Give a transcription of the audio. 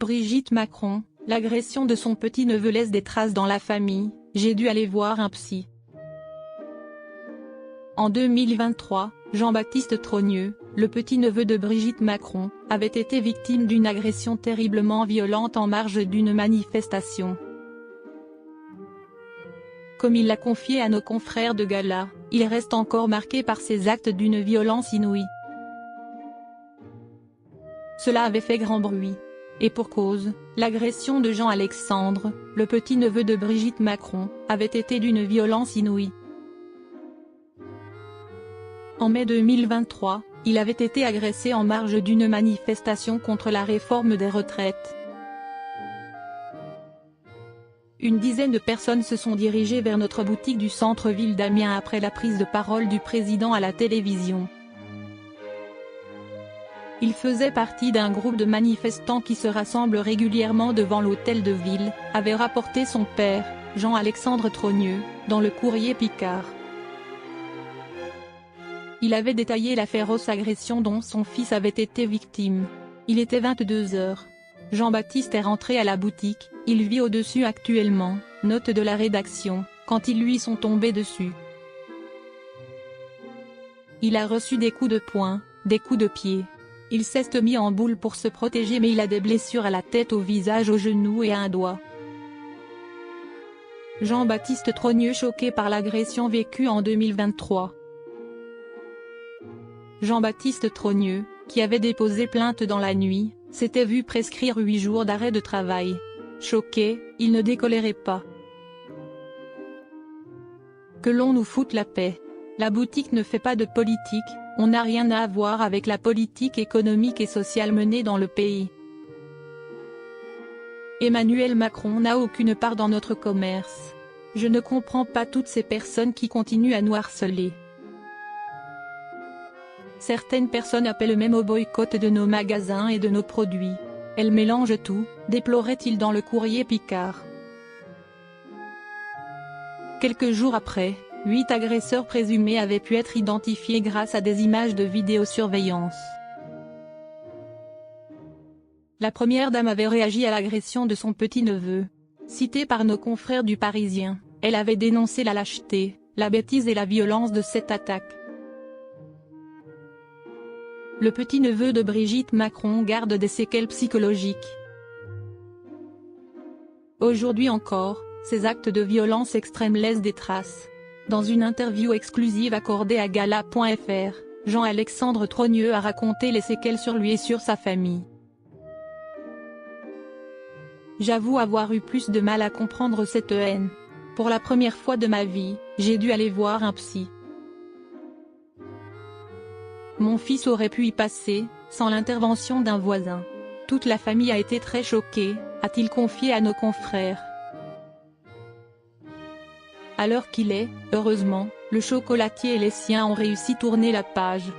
Brigitte Macron, l'agression de son petit-neveu laisse des traces dans la famille, j'ai dû aller voir un psy. En 2023, Jean-Baptiste Trogneux, le petit-neveu de Brigitte Macron, avait été victime d'une agression terriblement violente en marge d'une manifestation. Comme il l'a confié à nos confrères de Gala, il reste encore marqué par ces actes d'une violence inouïe. Cela avait fait grand bruit. Et pour cause, l'agression de Jean-Alexandre, le petit-neveu de Brigitte Macron, avait été d'une violence inouïe. En mai 2023, il avait été agressé en marge d'une manifestation contre la réforme des retraites. Une dizaine de personnes se sont dirigées vers notre boutique du centre-ville d'Amiens après la prise de parole du président à la télévision. Il faisait partie d'un groupe de manifestants qui se rassemblent régulièrement devant l'hôtel de ville, avait rapporté son père, Jean-Alexandre Trogneux, dans le Courrier Picard. Il avait détaillé la féroce agression dont son fils avait été victime. Il était 22 heures. Jean-Baptiste est rentré à la boutique, il vit au-dessus actuellement, note de la rédaction, quand ils lui sont tombés dessus. Il a reçu des coups de poing, des coups de pied. Il s'est mis en boule pour se protéger mais il a des blessures à la tête, au visage, aux genoux et à un doigt. Jean-Baptiste Trogneux choqué par l'agression vécue en 2023. Jean-Baptiste Trogneux, qui avait déposé plainte dans la nuit, s'était vu prescrire 8 jours d'arrêt de travail. Choqué, il ne décolérait pas. Que l'on nous foute la paix. La boutique ne fait pas de politique, on n'a rien à voir avec la politique économique et sociale menée dans le pays. Emmanuel Macron n'a aucune part dans notre commerce. Je ne comprends pas toutes ces personnes qui continuent à nous harceler. Certaines personnes appellent même au boycott de nos magasins et de nos produits. Elles mélangent tout, déplorait-il dans le Courrier Picard. Quelques jours après, 8 agresseurs présumés avaient pu être identifiés grâce à des images de vidéosurveillance. La première dame avait réagi à l'agression de son petit-neveu. Citée par nos confrères du Parisien, elle avait dénoncé la lâcheté, la bêtise et la violence de cette attaque. Le petit-neveu de Brigitte Macron garde des séquelles psychologiques. Aujourd'hui encore, ces actes de violence extrême laissent des traces. Dans une interview exclusive accordée à Gala.fr, Jean-Alexandre Trogneux a raconté les séquelles sur lui et sur sa famille. J'avoue avoir eu plus de mal à comprendre cette haine. Pour la première fois de ma vie, j'ai dû aller voir un psy. Mon fils aurait pu y passer, sans l'intervention d'un voisin. Toute la famille a été très choquée, a-t-il confié à nos confrères. À l'heure qu'il est, heureusement, le chocolatier et les siens ont réussi à tourner la page.